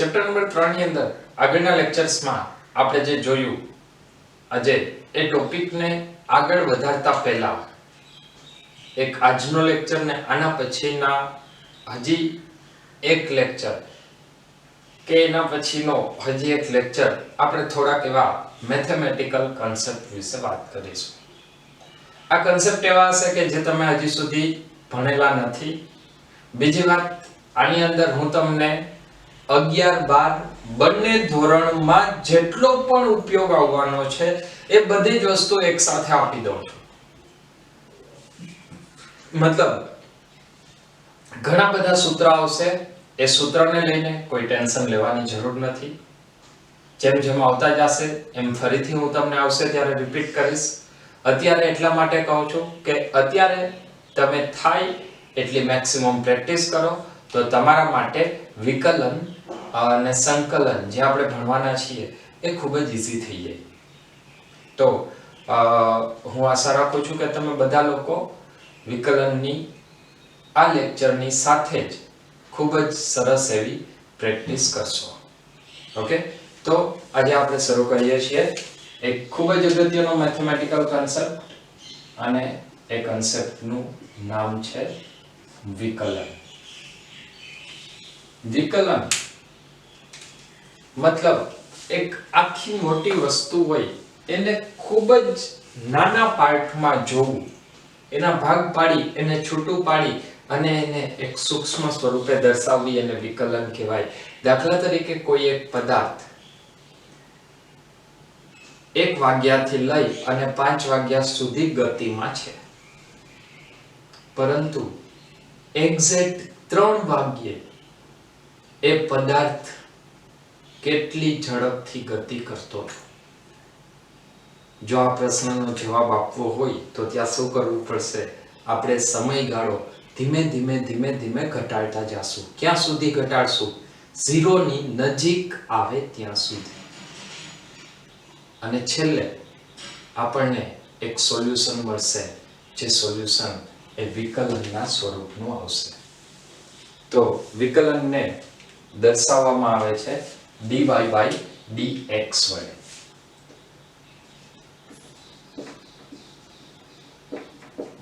Chapter number 3 ની અંદર આગળના લેક્ચર્સમાં આપણે જે જોયું આજે એ ટોપિકને આગળ વધારતા પહેલા એક આજનો લેક્ચર ને આના પછીના હજી એક લેક્ચર કે એના પછીનો હજી એક લેક્ચર આપણે થોડાક એવા મેથેમેટિકલ કન્સેપ્ટ વિશે વાત કરીશું. આ કન્સેપ્ટ એવા હશે કે જે તમે હજી સુધી ભણેલા નથી. બીજી વાત, આની અંદર હું તમને 11-12 બંને ધોરણમાં જેટલો પણ ઉપયોગ આવવાનો છે એ બધી જ વસ્તુ એકસાથે આપી દઉં છું. મતલબ ઘણા બધા સૂત્ર આવશે, એ સૂત્રને લઈને કોઈ ટેન્શન લેવાની જરૂર નથી. જેમ જેમ આવતા જશે એમ ફરીથી હું તમને આવશે ત્યારે રિપીટ કરીશ. અત્યારે એટલા માટે કહું છું કે અત્યારે તમે થાય એટલી મેક્સિમમ પ્રેક્ટિસ કરો તો તમારા માટે વિકલન અને સંકલન જે આપણે ભણવાના છીએ એ ખૂબ જ ઈઝી થઈ જાય. તો હું આશા રાખું છું કે તમે બધા લોકો વિકલનની આ લેક્ચરની સાથે જ ખૂબ જ સરસ એવી પ્રેક્ટિસ કરશો. ઓકે, તો આજે આપણે શરૂ કરીએ છીએ એક ખૂબ જ અગત્યનો મેથેમેટિકલ કન્સેપ્ટ, અને એ કન્સેપ્ટનું નામ છે વિકલન. વિકલન મતલબ એક આખી મોટી વસ્તુ હોય એને ખૂબ જ નાના પાર્ટમાં જોવું, એના ભાગ પાડી એને છૂટું પાડી અને એને એક સૂક્ષ્મ સ્વરૂપે દર્શાવવી એને વિકલન કહેવાય. દાખલા તરીકે કોઈ એક પદાર્થ 1 વાગ્યાથી લઈ અને 5 વાગ્યા સુધી ગતિમાં છે, પરંતુ એક્ઝેક્ટ 3 વાગ્યે એ પદાર્થ કેટલી ઝડપથી ગતિ કરતો હતો. જો આ પ્રશ્નનો જવાબ આપવો હોય તો ત્યાં શું કરવું પડશે? આપણે સમયગાળો ધીમે ધીમે ઘટાડતા જાશું. ક્યાં સુધી ઘટાડશું? 0 ની નજીક આવે ત્યાં સુધી. અને છેલ્લે આપણને એક સોલ્યુશન મળશે, જે સોલ્યુશન એ વિકલનના સ્વરૂપનું આવશે. તો વિકલનને દર્શાવવામાં આવે છે dy by dx વડે.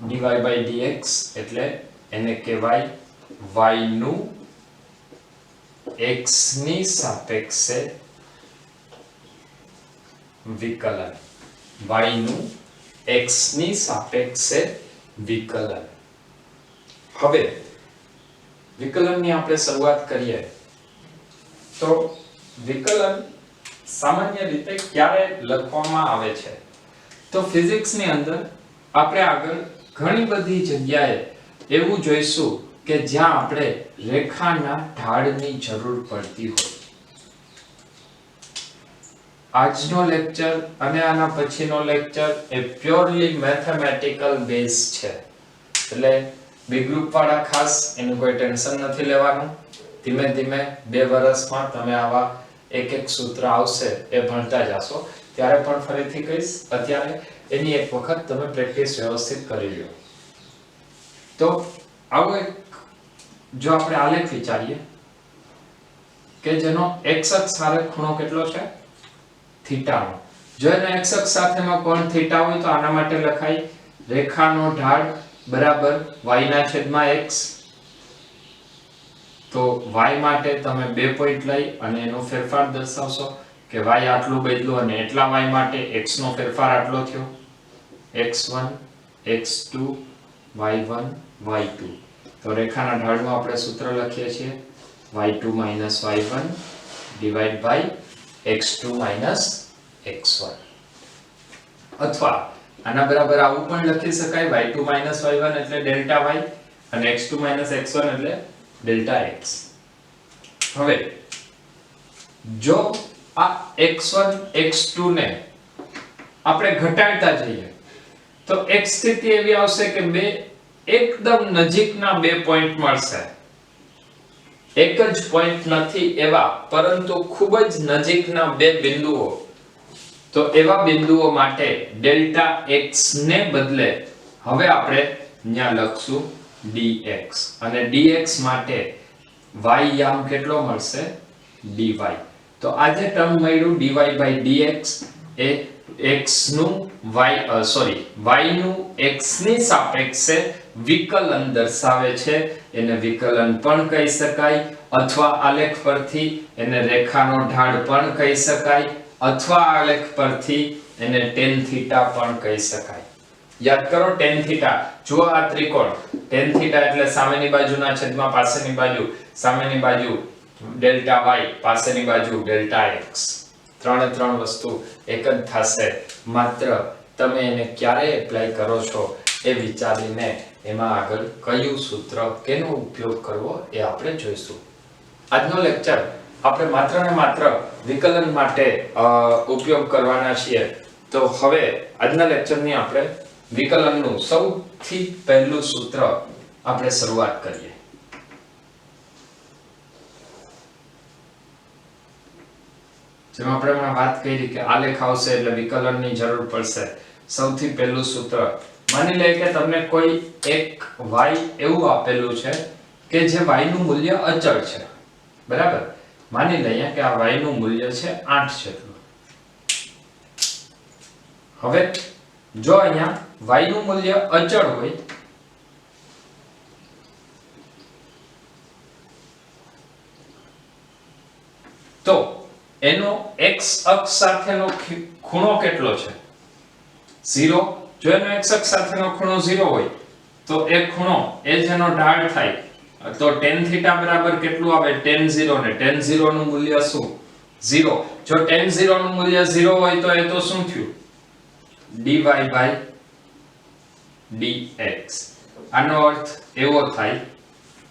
dy by dx એટલે એને કહેવાય y નું x ની સાપેક્ષે વિકલન. y નું x ની સાપેક્ષે વિકલન. હવે વિકલનની આપણે શરૂઆત કરીએ તો વિકલન સામાન્ય રીતે ક્યારે લખવામાં આવે છે? તો ફિઝિક્સની અંદર આપણે આગળ ઘણી બધી જગ્યાએ એવું જોઈશું કે જ્યાં આપણે રેખાના ઢાળની જરૂર પડતી હોય. આજનો લેક્ચર અને આના પછીનો લેક્ચર એ પ્યોરલી મેથેમેટિકલ બેઝ છે, એટલે બી ગ્રુપ વાળા ખાસ એનું કોઈ ટેન્શન નથી લેવાનું. ધીમે 2 વર્ષમાં તમે આવા એક સૂત્ર આવશે એ ભણતા જશો. ત્યારે પણ ફરીથી કહીશ, અત્યારે એની એક વખત તમે પ્રેક્ટિસ વ્યવસ્થિત કરી લો. તો આવો એક જો આપણે આલેખ વિચારીએ કે જેનો x અક્ષ સાથે ખૂણો કેટલો છે? થીટા નો. જો એનો x અક્ષ સાથેનો કોણ થીટા હોય તો આના માટે લખાય રેખાનો ઢાળ બરાબર y/x. તો y માટે તમે 2 પોઈન્ટ લઈ અને એનો ફેરફાર દર્શાવશો કે y આટલું બદલ્યું અને એટલા y માટે x નો ફેરફાર આટલો થયો. x1 x2 y1 y2. તો રેખાના ઢાળનું આપણે સૂત્ર લખીએ છીએ y2 - y1 divide by x2 - x1. અથવા આના બરાબર આવું પણ લખી શકાય y2 - y1 એટલે ડેલ્ટા y અને x2 - x1 એટલે ડેલ્ટા x. હવે જો આ x1 x2 ને આપણે ઘટાડતા જઈએ તો એક સ્થિતિ એવી આવશે કે બે એકદમ નજીકના 2 પોઈન્ટ મળશે. એક જ પોઈન્ટ નથી એવા, પરંતુ ખૂબ જ નજીકના 2 બિંદુઓ. તો એવા બિંદુઓ માટે ડેલ્ટા x ને બદલે હવે આપણે અહીંયા લખશું dx, અને dx માટે y યામ કેટલો મળશે? dy. તો આ જે ટર્મ મળ્યું dy by dx A x નું y નું x ની સાપેક્ષે વિકલન દર્શાવે છે. એને વિકલન પણ કહી શકાય, અથવા આલેખ પરથી એને રેખાનો ઢાળ પણ કહી શકાય, અથવા આલેખ પરથી એને tan થીટા પણ કહી શકાય. યાદ કરો tan થીટા. જુઓ આ ત્રિકોણ tan થીટા એટલે સામેની બાજુના છેદમાં પાછળની બાજુ, સામેની બાજુ ડેલ્ટા y, પાછળની બાજુ ડેલ્ટા x. ત્રણે ત્રણ વસ્તુ એક જ થશે. માત્ર તમે એને ક્યારે એપ્લાય કરો છો એ વિચારીને એમાં આગળ કયું સૂત્ર કેનો ઉપયોગ કરવો એ આપણે જોઈશું. આજનો લેક્ચર આપણે માત્ર ને માત્ર વિકલન માટે ઉપયોગ કરવાના છીએ. તો હવે આજના લેક્ચરની આપણે વિકલનનું સૌથી પહેલું સૂત્ર આપણે શરૂઆત કરીએ. જેમ આપણે હમણાં વાત કરી કે આલેખ આવશે એટલે વિકલનની જરૂર પડશે. સૌથી પહેલું સૂત્ર, માની લઈએ કે તમને કોઈ એક y એવું આપેલું છે કે જે y નું મૂલ્ય અચળ છે. બરાબર, માની લઈએ કે આ y નું મૂલ્ય છે 8 જેટલું. હવે જો અહીંયા y નું મૂલ્ય અચળ હોય તો એનો x અક્ષ સાથેનો ખૂણો કેટલો છે? 0. જો એનો x અક્ષ સાથેનો ખૂણો 0 હોય તો એ ખૂણો એ જેનો ઢાળ થાય તો tan થીટા બરાબર કેટલું આવે? tan 0. ને tan 0 નું મૂલ્ય શું? 0. જો tan 0 નું મૂલ્ય 0 હોય તો એ તો શું થયું? dy by dx. આનો અર્થ એવો થાય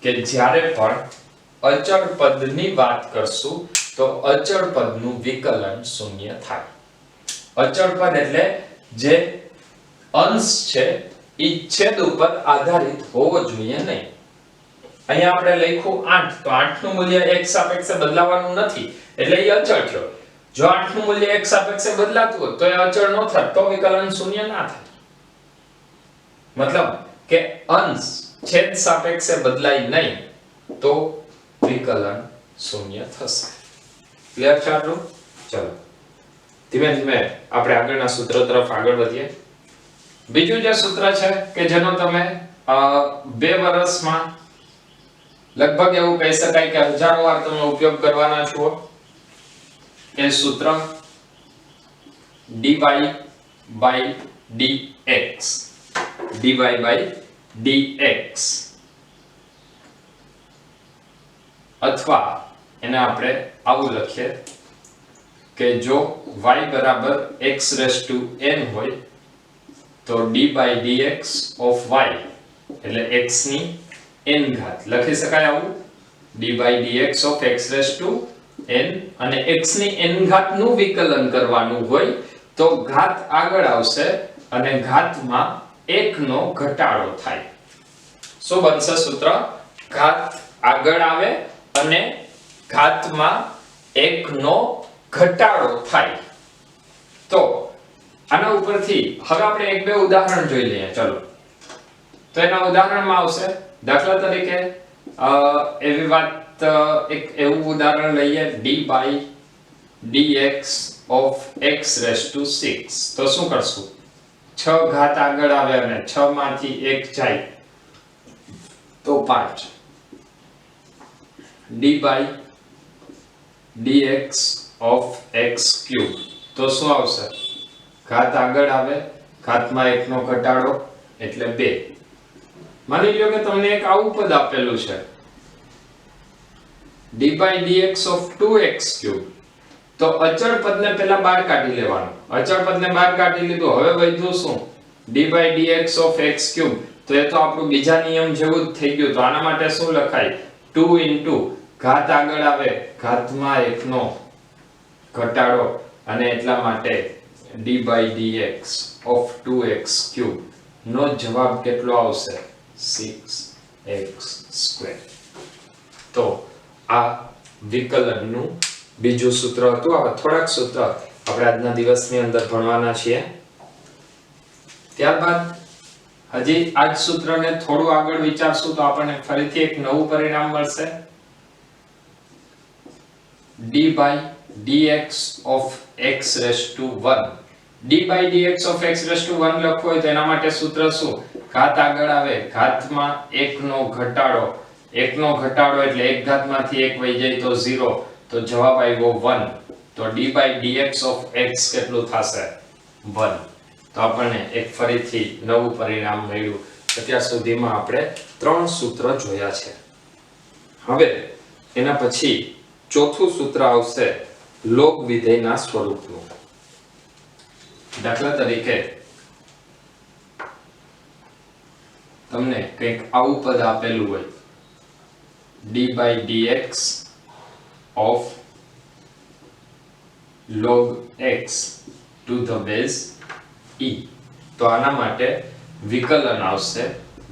કે જ્યારે પણ અચળ પદની વાત કરશું તો અચળ પદનું વિકલન શૂન્ય થાય. અચળ પદ એટલે જે અંશ છે ઈ છેદ ઉપર આધારિત હોવો જોઈએ નહીં. અહીંયા આપણે લખ્યું 8 તો 8 નું મૂલ્ય x સાપેક્ષે બદલાવાનું નથી એટલે એ અચળ થયો. જો 8 નું મૂલ્ય x સાપેક્ષે બદલાતું હોત તો એ અચળ ન થાત, તો વિકલન શૂન્ય ના થાય. મતલબ કે અંશ છેદ સાપેક્ષે બદલાય નહીં તો વિકલન શૂન્ય થશે. ક્લિયર છે આટલું? ચલો ધીમે ધીમે આપણે આગળના સૂત્ર તરફ આગળ વધીએ. બીજું જે સૂત્ર છે કે જેનો તમે 2 વર્ષમાં લગભગ એવું કહી શકાય કે હજારો વાર તમે ઉપયોગ કરવાના છો, એ સૂત્ર dy by dx. dy by dx અથવા એને આપણે આવું લખીએ કે જો y બરાબર x⁻n હોય તો d by dx of y એટલે x ની n ઘાત લખી શકાય આવું. d by dx of x⁻n અને x ની n ઘાત નું વિકલન કરવાનું હોય તો ઘાત આગળ આવશે અને ઘાતમાં 1 નો ઘટાડો થાય. શું બનશે સૂત્ર? ઘાત આગળ આવે અને ઘાતમાં 1 નો ઘટાડો થાય. તો આના ઉપરથી હવે આપણે એક બે ઉદાહરણ જોઈ લઈએ. ચલો તો એના ઉદાહરણમાં આવશે દાખલા તરીકે એવી વાત, એક એવું ઉદાહરણ લઈએ d by dx of x⁻6. તો શું કરશું? 6 ઘાત આગળ આવે અને 6 માંથી 1 જાય તો 5. d by dx of x³ તો શું આવશે? ઘાત આગળ આવે, ઘાતમાં 1 નો ઘટાડો એટલે 2. માની લ્યો કે તમને એક આવું પદ આપેલું છે d by dx of 2x³ તો અચળ પદને પહેલા બહાર કાઢી લેવાનું. અચળ પદને બહાર કાઢી લીધું, હવે વધ્યું શું? d by dx of x³ તો એ તો આપણું બીજા નિયમ જેવું જ થઈ ગયું. તો આના માટે શું લખાય? 2 into ઘાત આગળ આવે, ઘાતમાં 1 નો ઘટાડો અને એટલા માટે d by dx of 2x³ નો જવાબ કેટલો આવશે? 6x². તો આ વિકલનનું બીજું સૂત્ર હતું. આ થોડાક સૂત્ર આપણે આજના દિવસની અંદર ભણવાના છીએ. ત્યારબાદ હજી આ જ સૂત્રને થોડું આગળ વિચારશું તો આપણને ફરીથી એક નવું પરિણામ મળશે. d by dx of x raised to 1. d by dx of x raised to 1 લખવું હોય તો એના માટે સૂત્ર શું? ઘાત આગળ આવે, ઘાતમાં 1 નો ઘટાડો, 1 નો ઘટાડો એટલે 1 ઘાતમાંથી 1 વઈ જાય તો 0, તો જવાબ આવ્યો 1. તો d by dx of x કેટલું થશે? 1. તો આપણને એક ફરીથી નવું પરિણામ મળ્યું. અત્યાર સુધીમાં આપણે 3 સૂત્ર જોયા છે. હવે એના પછી ચોથું સૂત્ર આવશે લોગ વિધેયના સ્વરૂપનું. દાખલા તરીકે તમને કંઈક આવું પદ આપેલું હોય, d by dx of log x to the base e. તો આના માટે વિકલન આવશે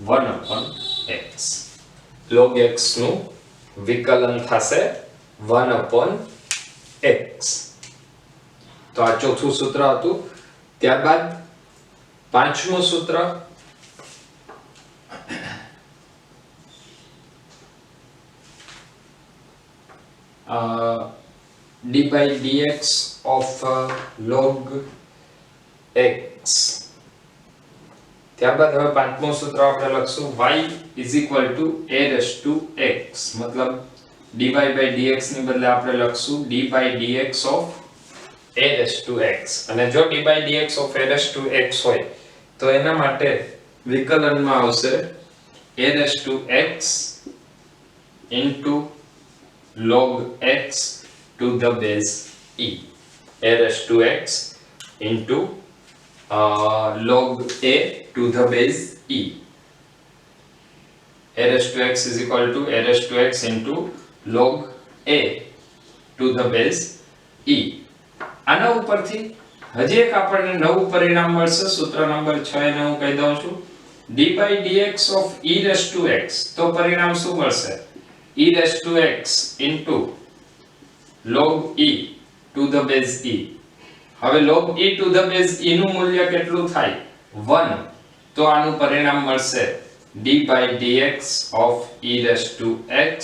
1/x. log x નું વિકલન થશે 1/x. તો આ ચોથું સૂત્ર હતું. ત્યારબાદ પાંચમું સૂત્ર d by dx of log x. ત્યારબાદ હવે પાંચમું સૂત્ર આપણે લખશું y is equal to a raised to x. મતલબ dy by dx ની બદલે આપણે લખશું d by dx of a raised to x. અને જો d by dx of a raised to x હોય તો એના માટે વિકલનમાં આવશે a raised to x into log x to the base e. a raised to x into log a to the base e. a raised to x is equal to a raised to x into log a to the base e. આના ઉપરથી હજી એક આપણને નવું પરિણામ મળશે. સૂત્ર number 6 એને હું કહી દઉં છું d by dx of e raised to x. તો પરિણામ શું મળશે? e raised to x into log e to the base e. હવે log e to the base e નું મૂલ્ય કેટલું થાય? 1. તો આનું પરિણામ મળશે d by dx of e raised to x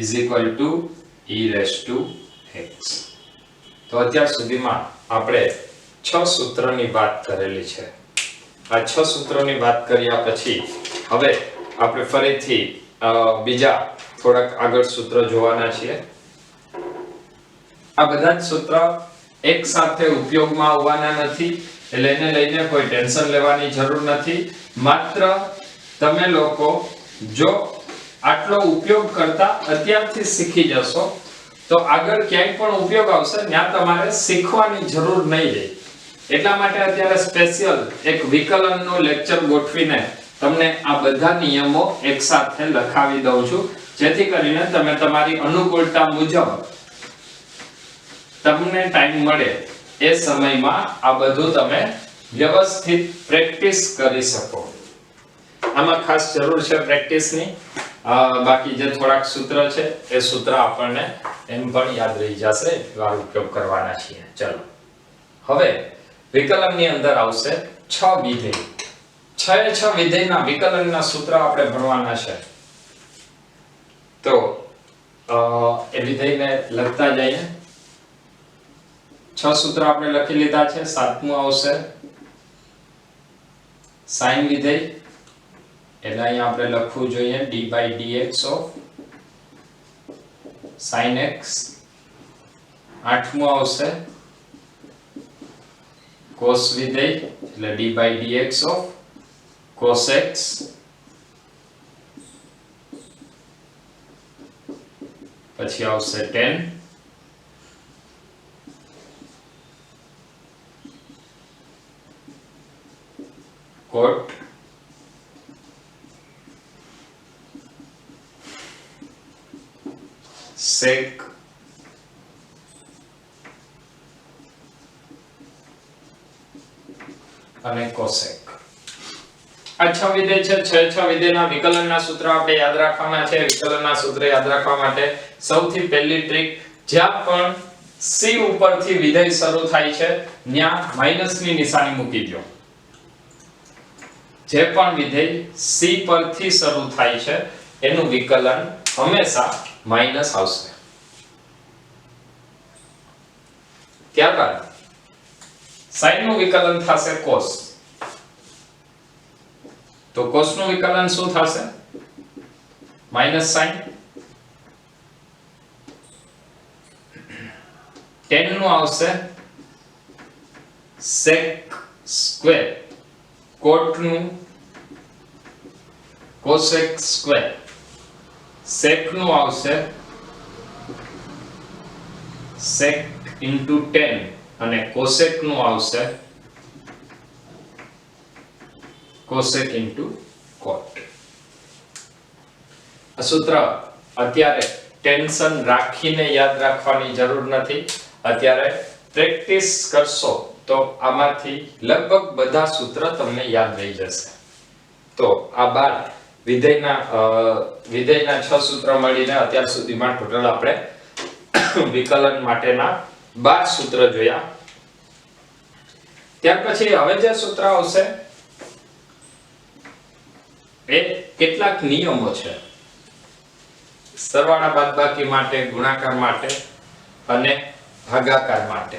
is equal to e raised to x. તો અત્યાર સુધીમાં આપણે 6 સૂત્રની વાત કરેલી છે. આ 6 સૂત્રોની વાત કર્યા પછી હવે આપણે ફરીથી બીજા થોડાક આગળ સૂત્ર જોવાના છીએ. આ બધા જ સૂત્ર એક સાથે ઉપયોગમાં આવવાના નથી, એટલે એને લઈને કોઈ ટેન્શન લેવાની જરૂર નથી. માત્ર તમે લોકો જો આટલો ઉપયોગ કરતા અત્યારથી શીખી જશો તો આગળ ક્યાંય પણ ઉપયોગ આવશે ત્યાં તમારે શીખવાની જરૂર નહીં રહે. એટલા માટે અત્યારે સ્પેશિયલ એક વિકલનનો લેક્ચર ગોઠવીને તમને આ બધા નિયમો એકસાથે લખાવી દઉં છું, જેથી કરીને તમે તમારી અનુકૂળતા મુજબ તમને ટાઈમ મળે એ સમયમાં આ બધું તમે વ્યવસ્થિત પ્રેક્ટિસ કરી શકો. આમાં ખાસ જરૂર છે પ્રેક્ટિસની. બાકી જે થોડાક સૂત્ર છે એ સૂત્ર આપણને એમ પણ યાદ રહી જશે, એવા ઉપયોગ કરવાના છીએ. ચલો હવે વિકલનની અંદર આવશે 6 વિધેય. 6 વિધેયના વિકલનના સૂત્ર આપણે ભણવાના છે. તો એ વિધેયને લખતા જઈએ. 6 સૂત્ર આપણે લખી લીધા છે. 7મું આવશે sin વિધેય, એટલે અહીંયા આપણે લખવું જોઈએ d by dx of sin x. 8મું આવશે cos વિધેય, એટલે d by dx of cos x. પછી આવશે tan, cot, sec, અને cosec. આ 6 વિધેય છે. 6 વિધેયના વિકલનના સૂત્ર આપણે યાદ રાખવાના છે. વિકલનના સૂત્ર યાદ રાખવા માટે સૌથી પહેલી ટ્રીક, જ્યાં પણ c ઉપરથી વિધેય શરૂ થાય છે ત્યાં માઈનસની નિશાની મૂકી દો. જે પણ વિધેય c પરથી શરૂ થાય છે એનું વિકલન હંમેશા માઈનસ આવશે. ત્યારબાદ sin નું વિકલન થશે cos. તો cos નું વિકલન શું થશે? Minus sin. tan નું આવશે sec square. cot નું cosec square. sec નું આવશે sec into tan અને cosec નું આવશે cosec into cot. આ સૂત્ર અત્યારે ટેન્શન રાખીને યાદ રાખવાની જરૂર નથી. અત્યારે પ્રેક્ટિસ કરશો તો આમાંથી લગભગ બધા સૂત્ર તમને યાદ રહી જશે. તો આ 12 વિધેયના 6 સૂત્ર મળીને અત્યાર સુધીમાં ટોટલ આપણે વિકલન માટેના 12 સૂત્ર જોયા. ત્યાર પછી હવે જે સૂત્ર આવશે એ કેટલાક નિયમો છે સરવાળા બાદબાકી માટે, ગુણાકાર માટે અને ભાગાકાર માટે.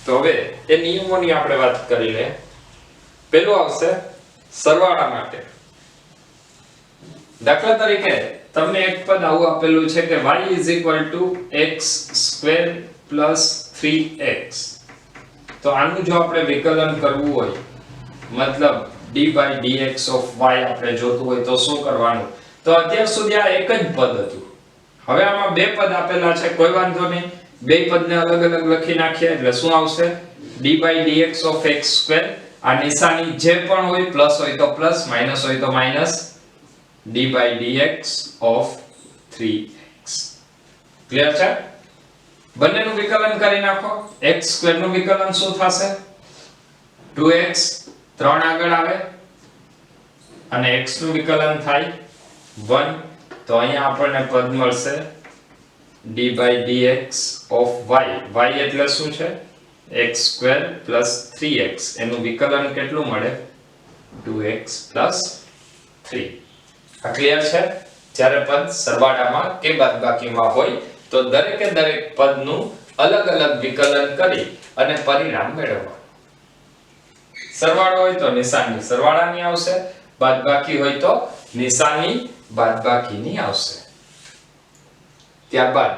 તો હવે એ નિયમોની આપણે વાત કરી લે. પહેલું આવશે સરવાળા માટે. દાખલા તરીકે તમને એક પદ આવું આપેલું છે કે y x² + 3x. તો આનું જો આપણે વિકલન કરવું હોય, મતલબ d/dx of y આપણે જોતું હોય તો શું કરવાનું? તો અત્યાર સુધી આ એક જ પદ હતું. હવે આમાં બે પદ આપેલા છે, કોઈ વાંધો નહીં, બે પદને અલગ અલગ લખી નાખીએ એટલે શું આવશે? d/dx of x². આ નિશાની જે પણ હોય, પ્લસ હોય તો પ્લસ, માઈનસ હોય તો minus, d/dx of 3x. Clear છે? બંનેનું વિકલન કરી નાખો. x² નું વિકલન શું થશે? 2x, 3 આગળ આવે અને x નું વિકલન થાય 1. તો અહીંયા આપણને પદ મળશે d/dx of y. y એટલે શું છે? x² + 3x. એનું વિકલન કેટલું મળે? 2x + 3. આ ક્લિયર છે? જ્યારે પદ સરવાળામાં કે બાદબાકીમાં હોય તો દરેકે દરેક પદનું અલગ અલગ વિકલન કરી અને પરિણામ મેળવવાનું. સરવાળો હોય તો નિશાની સરવાળાની આવશે, બાદબાકી હોય તો નિશાની બાદબાકીની આવશે. ત્યારબાદ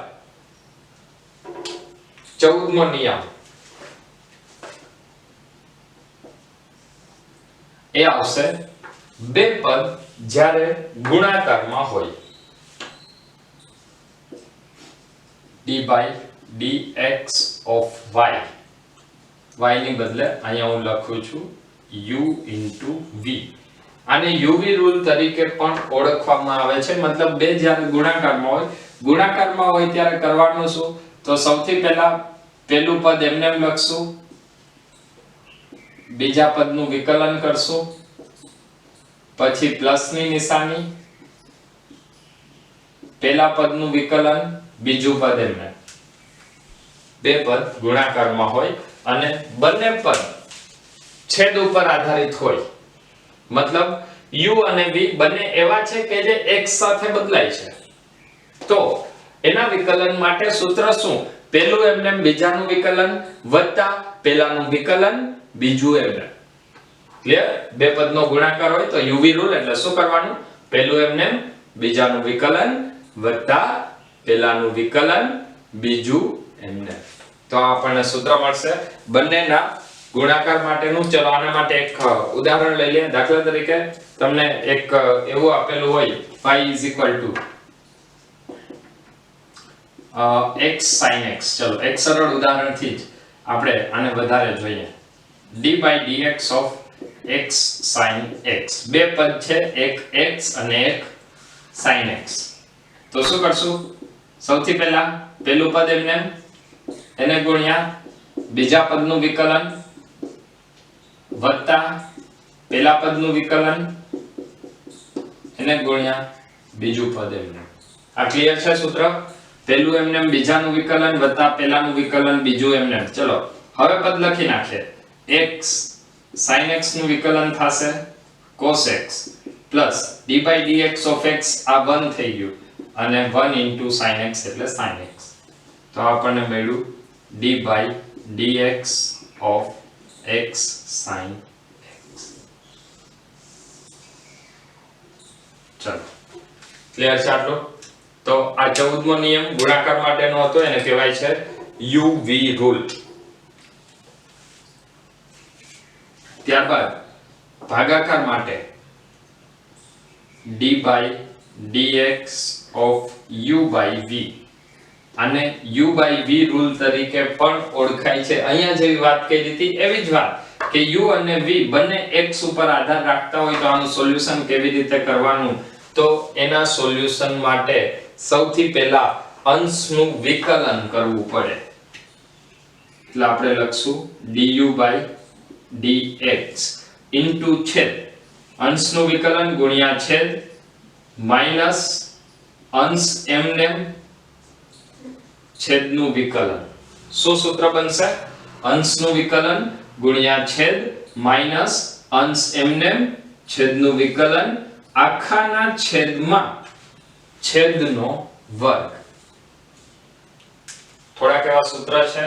14મો નિયમ એ આવશે બે પદ જ્યારે ગુણાકારમાં હોય. d/dx of y. y ની બદલે અહીંયા હું લખું છું u * v. આને uv રૂલ તરીકે પણ ઓળખવામાં આવે છે. મતલબ બે જ્યારે ગુણાકારમાં હોય ત્યારે કરવાનું શું? તો સૌથી પહેલા પહેલું પદ એમને લખશું, બીજા પદનું વિકલન કરશું, પછી પ્લસની નિશાની, પહેલા પદનું વિકલન, બીજું પદ એમને. બે પદ ગુણાકારમાં હોય અને બંને પદ છેદ ઉપર આધારિત હોય. મતલબ u અને v બંને એવા છે કે જે x સાથે બદલાય છે. તો એના વિકલન માટે સૂત્ર શું? પહેલું એમને બીજાનું વિકલન વત્તા પહેલાનું વિકલન બીજું એમને. ક્લિયર? બે પદનો ગુણાકાર હોય તો uv રૂલ એટલે શું કરવાનું? પહેલું એમને બીજાનું વિકલન વત્તા પહેલાનું વિકલન બીજું એમને. તો આપણને સૂત્ર મળશે બંનેના ગુણાકાર માટેનું. ચલો આના માટે એક ઉદાહરણ લઈ લઈએ. દાખલા તરીકે તમને એક એવું આપેલું હોય y = x sin x. ચલો એક સરળ ઉદાહરણથી જ આપણે આને વધારે જોઈએ. d/dx of x sin x. બે પદ છે, એક x અને એક sin x. તો શું કરશું? સૌથી પહેલા પહેલું પદ એને ગુણ્યા બીજા પદનું વિકલન વત્તા પહેલા પદનું વિકલન એને ગુણ્યા બીજું પદ એમને. આ ક્લિયર છે સૂત્ર? પહેલું એમને બીજાનું વિકલન વત્તા પહેલાનું વિકલન બીજું એમને. ચલો હવે પદ લખી નાખીએ. x sin x નું વિકલન થશે cos x plus d/dx of x. આ 1 થઈ ગયું અને 1 into sin x એટલે sin x. તો આપણને મળ્યું d/dx dx of x sin x. ચલો ક્લિયર છે આટલું? તો આ 14મો નિયમ ગુણાકાર માટેનો હતો, એને કહેવાય છે UV રૂલ. ત્યારબાદ ભાગાકાર માટે d by dx of u by v, આને u by v રૂલ તરીકે પણ ઓળખાય છે. અહીંયા જેવી વાત કરી હતી એવી જ વાત કે u અને v બંને x ઉપર આધાર રાખતા હોય તો આનું સોલ્યુશન કેવી રીતે કરવાનું, તો એના સોલ્યુશન માટે સૌથી પહેલા અંશનું વિકલન કરવું પડે. એટલે આપણે લખશું du by dx into છેદ, અંશનું વિકલન ગુણ્યા છેદ માઈનસ અંશ એમને છેદનું વિકલન. શું સૂત્ર બનશે? અંશનું વિકલન ગુણ્યા છેદ માઈનસ અંશ એમને છેદનું વિકલન આખાના છેદમાં છેદનો વર્ગ. થોડાક એવા સૂત્ર છે,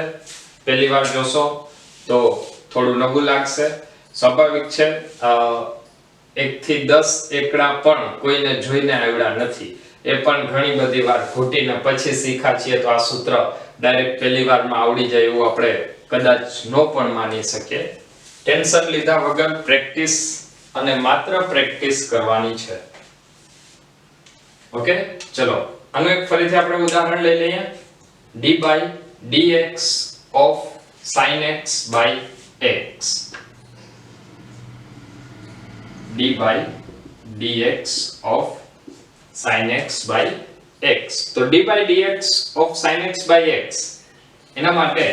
પહેલી વાર જોશો તો થોડું નવું લાગશે, સ્વાભાવિક છે. 1 થી 10 એકડા પણ કોઈને જોઈને આવડા નથી, એ પણ ઘણી બધી વાર ઘૂંટીને પછી શીખા છીએ, તો આ સૂત્ર ડાયરેક્ટ પહેલી વારમાં આવડી જાય એવું આપણે કદાચ ન પણ માની શકીએ. ટેન્શન લીધા વગર પ્રેક્ટિસ અને માત્ર પ્રેક્ટિસ કરવાની છે. ઓકે, ચલો આનું એક ફરીથી આપણે ઉદાહરણ લઈ લઈએ. d by dx of sin x by x. d by dx of sin x by x. તો d by dx of sin x by x એના માટે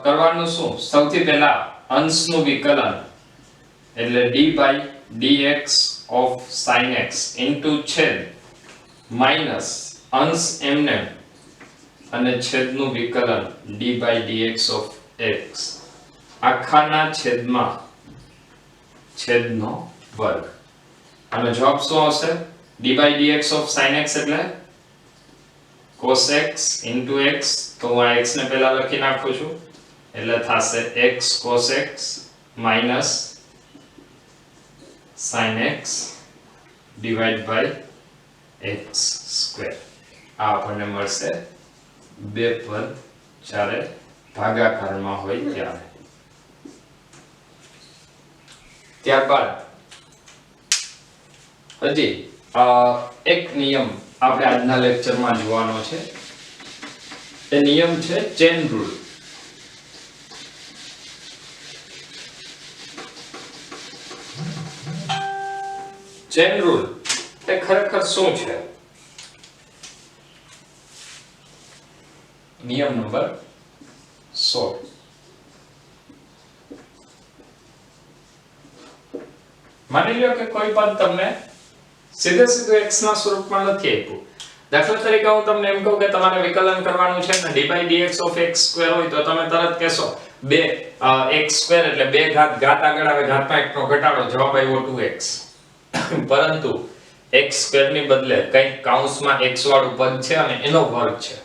કરવાનું શું? સૌથી પહેલા અંશનું વિકલન એટલે d by dx of sin x into છેદ માઈનસ અંશ એમને અને છેદનું વિકલન d by dx of x આખાના છેદમાં છેદનો વર્ગ. આનો જવાબ શું આવશે? d by dx of sin x એટલે cos x into x. તો હું આ x ને પહેલા લખી નાખું છું, એટલે થશે x cos x minus sin x divided by x square. આ આપણને મળશે બે પદ જ્યારે ભાગાકારમાં હોય ત્યારે. ત્યારબાદ હજી એક નિયમ આપણે આજના લેક્ચરમાં જોવાનો છે. એ નિયમ છે ચેન રૂલ. ચેન રૂલ એ ખરેખર શું છે? નિયમ નંબર 16. માની લો કે કોઈ પદ તમને સીધે સીધું x ના સ્વરૂપમાં નથી આપ્યું. દાખલા તરીકે હું તમને એમ કહું કે તમારે વિકલન કરવાનું છે ને d by dx of x square હોય તો તમે તરત કહેશો 2x square એટલે 2 ઘાત આગળ આવે, ઘાતમાં 1 નો ઘટાડો, જવાબ આવ્યો 2x. પરંતુ x square ની બદલે કંઈક કૌંસમાં x વાળું પદ છે અને એનો વર્ગ છે.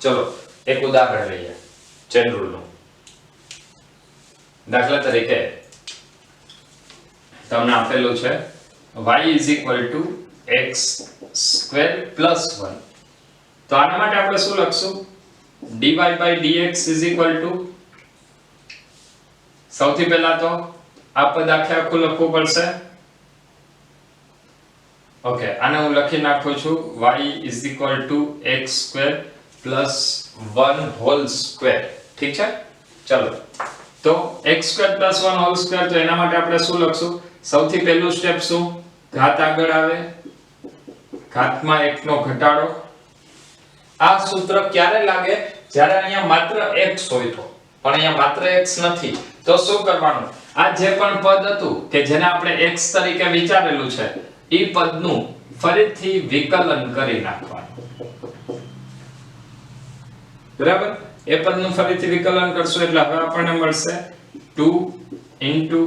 ચલો એક ઉદાહરણ લઈએ ચેન રૂલનું. દાખલા તરીકે તમને આપેલું છે y is equal to x square plus 1. તો આના માટે આપણે શું લખશું? dy by dx is equal to, સૌથી પહેલા તો આ પદ આખે આખું લખવું પડશે. ઓકે, આને હું લખી નાખું છું y is equal to x square plus 1 whole square. ઠીક છે? ચલો તો x square plus 1 whole square, તો એના માટે આપણે શું લખશું? સૌથી પહેલું સ્ટેપ શું? ઘાત આગળ આવે, ઘાતમાં 1 નો ઘટાડો. આ સૂત્ર ક્યારે લાગે? જ્યારે અહીંયા માત્ર x હોય તો, પણ અહીંયા માત્ર x નથી. તો શું કરવાનું? આ જે પણ પદ હતું કે જેને આપણે x તરીકે વિચારેલું છે એ પદનું ફરીથી વિકલન કરી નાખવાનું. બરાબર? એ પદનું ફરીથી વિકલન કરશું એટલે હવે આપણને મળશે 2 into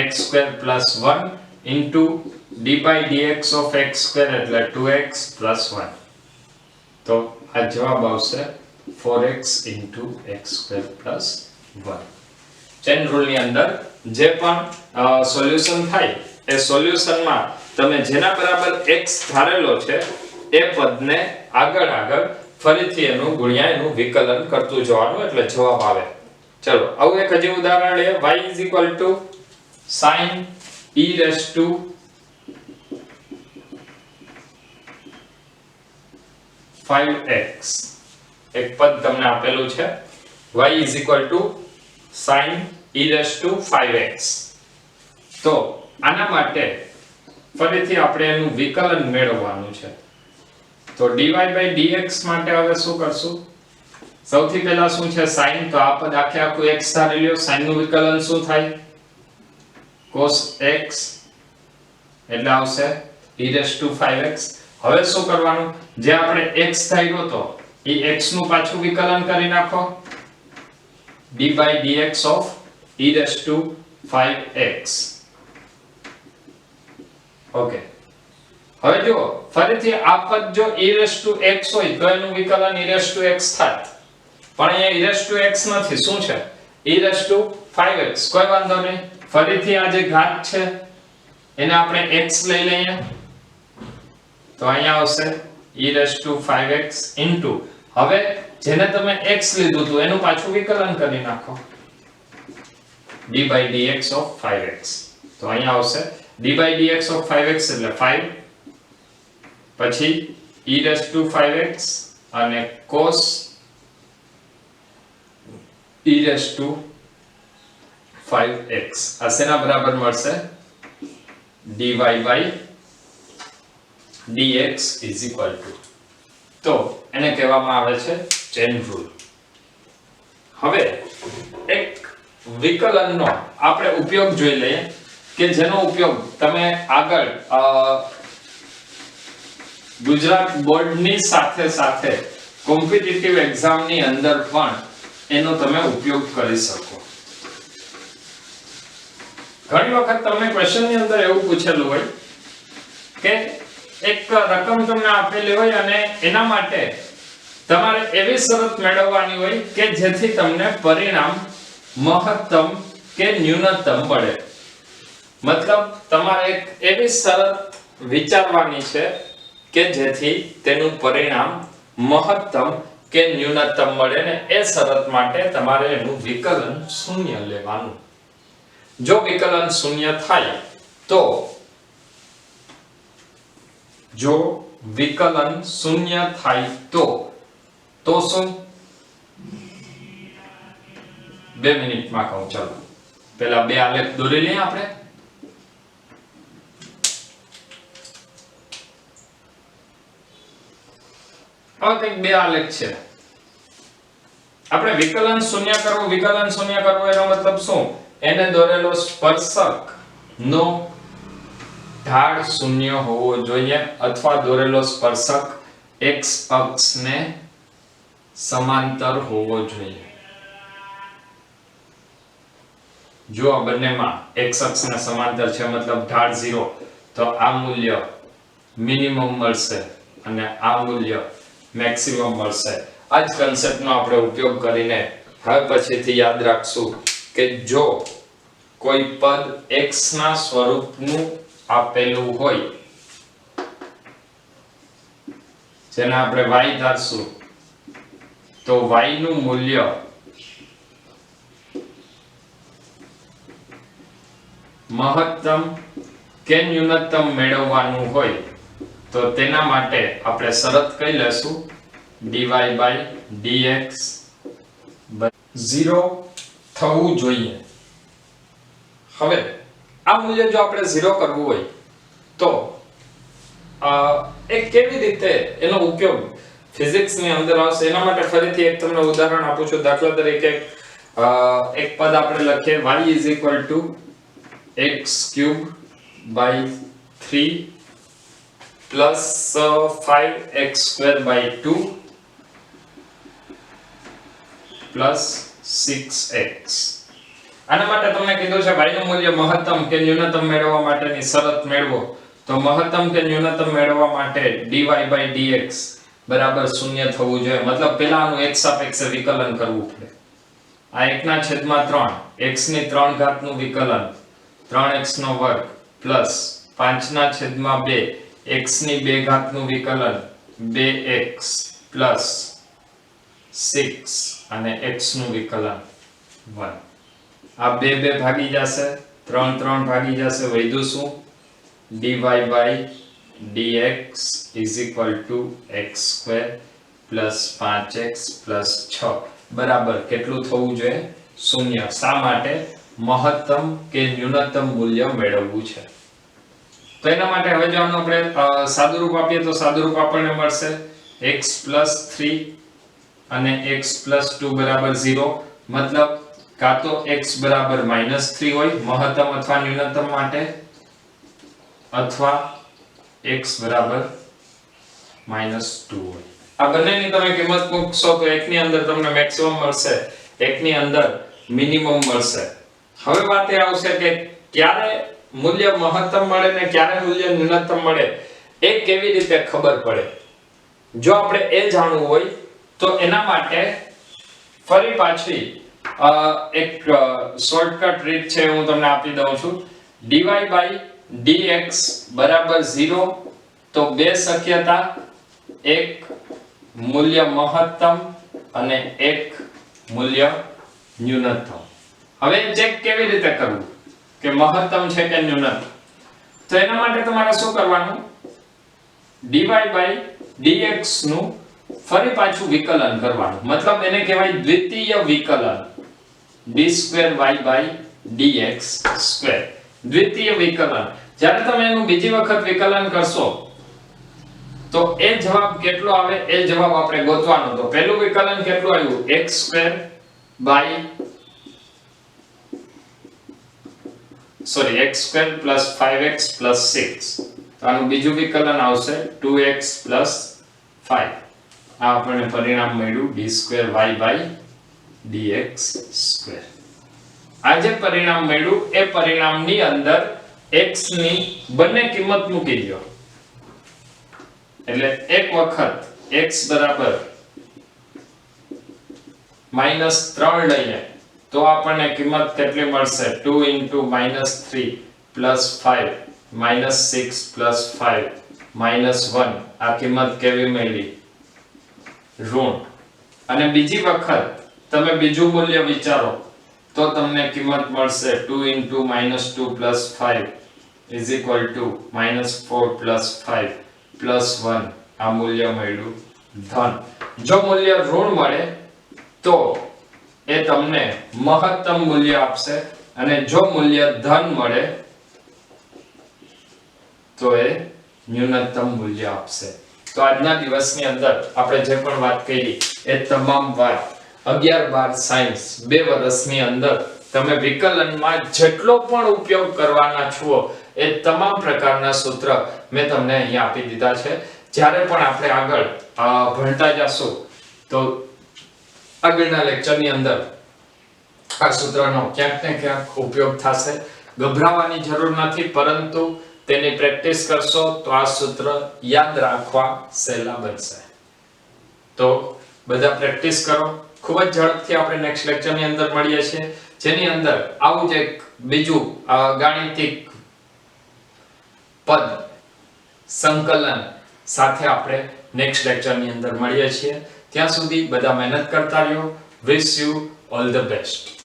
x square plus 1 into d by dx of x square એટલે 2x plus 1. તો આ જવાબ આવશે 4x into x square plus 1. Chain rule ની અંદર જે પણ સોલ્યુશન થાય એ સોલ્યુશનમાં તમે જેના બરાબર x ધારેલો છે એ પદને આગળ ફરીથી એનું ગુણ્યા એનું વિકલન કરતું જવાનું એટલે જવાબ આવે. ચલો આવું એક હજી ઉદાહરણ લઈએ. y sin e raised to 5x. એક પદ તમને આપેલું છે y sin e raised to 5x. તો આના માટે ફરીથી આપણે એનું વિકલન મેળવવાનું છે. તો dy by dx માટે હવે શું કરશું? સૌથી પહેલા શું છે sin, તો આ પદ આખે આખું x ધારી લ્યો. sin નું વિકલન શું થાય? cos x એટલે આવશે e raised to 5x. હવે શું કરવાનું? જે આપણે x ધાર્યો તો એ x નું પાછું વિકલન કરી નાખો. d by dx of e raised to 5x. Okay, હવે જો ફરીથી આ પદ જો e raised to x હોય તો એનું વિકલન e raised to x થાય. પણ અહીંયા e raised to x નથી, શું છે? e raised to 5x. કોઈ વાંધો નહીં, ફરીથી આ જે ઘાત છે એને આપણે x લઈ લઈએ તો અહીંયા આવશે e raised to 5x into, હવે જેને તમે x લીધું હતું એનું પાછું વિકલન કરી નાખો, d by dx of 5x. તો અહીંયા આવશે d by dx of 5x એટલે 5 પછી e raised to 5x અને cos e raised to 5x. આ શેના બરાબર મળશે? dy by dx is equal to, તો એને કહેવામાં આવે છે ચેન રૂલ. હવે એક વિકલનનો આપણે ઉપયોગ જોઈ લઈએ કે જેનો ઉપયોગ તમે આગળ ગુજરાત બોર્ડની સાથે સાથે કોમ્પિટિટિવ એક્ઝામની અંદર પણ એનો તમે ઉપયોગ કરી શકો. ઘણી વખત તમને ક્વેશ્ચનની અંદર એવું પૂછેલું હોય કે એક રકમ તમને આપેલી હોય અને એના માટે તમારે એવી શરત મેળવવાની હોય કે જેથી તમને પરિણામ મહત્તમ કે ન્યૂનતમ મળે. મતલબ તમારે એક એવી શરત વિચારવાની છે કે જેથી તેનું પરિણામ મહત્તમ કે ન્યૂનતમ મળે ને એ શરત માટે તમારે એનું વિકલન શૂન્ય લેવાનું. જો વિકલન શૂન્ય થાય તો શું? 2 મિનિટમાં કહું. ચાલો પહેલા બે આલેખ દોરી લઈએ આપણે. આ કંઈક બે આલેખ છે. આપણે વિકલન શૂન્ય કરવું એનો મતલબ શું? એને દોરેલો સ્પર્શક નો ઢાળ શૂન્ય હોવો જોઈએ અથવા દોરેલો સ્પર્શક x અક્ષને સમાંતર હોવો જોઈએ. જો આ બંનેમાં x અક્ષને સમાંતર છે મતલબ ઢાળ 0, તો આ મૂલ્ય મિનિમમ મળશે અને આ મૂલ્ય મેક્સિમમ મળશે. આ જ કન્સેપ્ટનો આપણે ઉપયોગ કરીને હવે પછીથી યાદ રાખશું કે જો કોઈ પદ x ના સ્વરૂપનું આપેલું હોય જેને આપણે y ધારશું તો y નું મૂલ્ય મહત્તમ કે ન્યૂનતમ મેળવવાનું હોય તો તેના માટે આપણે શરત કઈ લેશું? dy by dx 0 થવું જોઈએ. હવે આ મૂલ્ય જો આપણે 0 કરવું હોય તો એ કેવી રીતે એનો ઉપયોગ ફિઝિક્સ ની અંદર આવશે એના માટે ફરીથી એક તમને ઉદાહરણ આપું છું. દાખલા તરીકે એક પદ આપણે લખીએ y x³ by 3 plus 5x² by 2 plus 6x. આના માટે તમને કીધું છે y નું મૂલ્ય મહત્તમ કે ન્યૂનતમ મેળવવા માટેની શરત મેળવો. તો મહત્તમ કે ન્યૂનતમ મેળવવા માટે dy by dx બરાબર 0 થવું જોઈએ, મતલબ પહેલા આનું x સાપેક્ષે વિકલન કરવું પડે. આ 1/3 x ની 3 ઘાતનું વિકલન 3x નો વર્ગ પ્લસ 5/2 x ની 2 ઘાતનું વિકલન 2x પ્લસ 6 અને x નું વિકલન 1. આ 2 ભાગી જશે, 3 ભાગી જશે, વધ્યું શું? dy by dx is equal to x² plus 5x plus 6 બરાબર કેટલું થવું જોઈએ? 0. શા માટે? મહત્તમ કે ન્યૂનતમ મૂલ્ય મેળવવું છે. તો એના માટે હવે જો આનું આપણે સાદુરૂપ આપીએ તો સાદુરૂપ આપણને મળશે x plus 3 અને x plus 2 બરાબર 0. મતલબ કાં તો x બરાબર -3 હોય મહત્તમ અથવા ન્યૂનતમ માટે, અથવા x બરાબર -2 હોય. આ બંનેની તમે કિંમત મૂકશો તો એક ની અંદર તમને મેક્સિમમ મળશે, એક ની અંદર મિનિમમ મળશે. હવે વાત એ આવશે કે ક્યારે મૂલ્ય મહત્તમ મળે ને ક્યારે મૂલ્ય ન્યૂનતમ મળે એ કેવી રીતે ખબર પડે? જો આપણે એ જાણવું હોય તો એના માટે ફરી પાછી એક શોર્ટકટ રીત છે, હું તમને આપી દઉં છું. dy by dx બરાબર 0 તો બે શક્યતા, એક મૂલ્ય મહત્તમ અને એક મૂલ્ય ન્યૂનતમ. હવે ચેક કેવી રીતે કરવું કે મહત્તમ છે કે ન્યૂનતમ? તો એના માટે તમારે શું કરવાનું? dy by dx નું ફરી પાછું વિકલન કરવાનું, મતલબ એને કહેવાય દ્વિતીય વિકલન, d2y dx². દ્વિતીય વિકલન જ્યારે તમે એનું બીજી વખત વિકલન કરશો તો એ જવાબ કેટલો આવે એ જવાબ આપણે ગોતવાનો. તો પહેલું વિકલન કેટલું આવ્યું? x² plus 5x plus 6. તો આનું બીજું વિકલન આવશે 2x plus 5. આ આપણને પરિણામ મળ્યું d2y dx². આ જે પરિણામ મળ્યું એ પરિણામની અંદર x ની બંને કિંમત મૂકી દો. એટલે એક વખત x બરાબર -3 લઈએ તો આપણને કિંમત કેટલી મળશે? 2 into -3 plus 5 -6 plus 5 -1. આ કિંમત કેવી મળી? ઋણ. અને બીજી વખત તમે બીજું મૂલ્ય વિચારો તો તમને કિંમત મળશે 2 into -2 plus 5 is equal to -4 plus 5 plus 1. આ મૂલ્ય મળ્યું ધન. જો મૂલ્ય ઋણ મળે તો એ તમને મહત્તમ મૂલ્ય આપશે, અને જો મૂલ્ય ધન મળે તો એ ન્યૂનતમ મૂલ્ય આપશે. તો આજના દિવસની અંદર આપણે જે પણ વાત કરી એ તમામ વાત 11-12 સાયન્સ 2 વર્ષની અંદર તમે વિકલનમાં જેટલો પણ ઉપયોગ કરવાના છો એ તમામ પ્રકારના સૂત્ર મેં તમને અહીંયા આપી દીધા છે. જ્યારે પણ આપણે આગળ ભણતા જશું તો આગળના લેક્ચરની અંદર આ સૂત્રનો ક્યાંક ને ક્યાંક ઉપયોગ થશે. ગભરાવાની જરૂર નથી, પરંતુ તેની પ્રેક્ટિસ કરશો તો આ સૂત્ર યાદ રાખવા સહેલા બનશે. તો બધા પ્રેક્ટિસ કરો. ખૂબ જ ઝડપથી આપણે નેક્સ્ટ લેક્ચરની અંદર મળીએ છીએ, જેની અંદર આવું જ એક બીજું ગાણિતિક પદ સંકલન સાથે આપણે નેક્સ્ટ લેક્ચરની અંદર મળીએ છીએ. ત્યાં સુધી બધા મહેનત કરતા રહ્યો. Wish you all the best.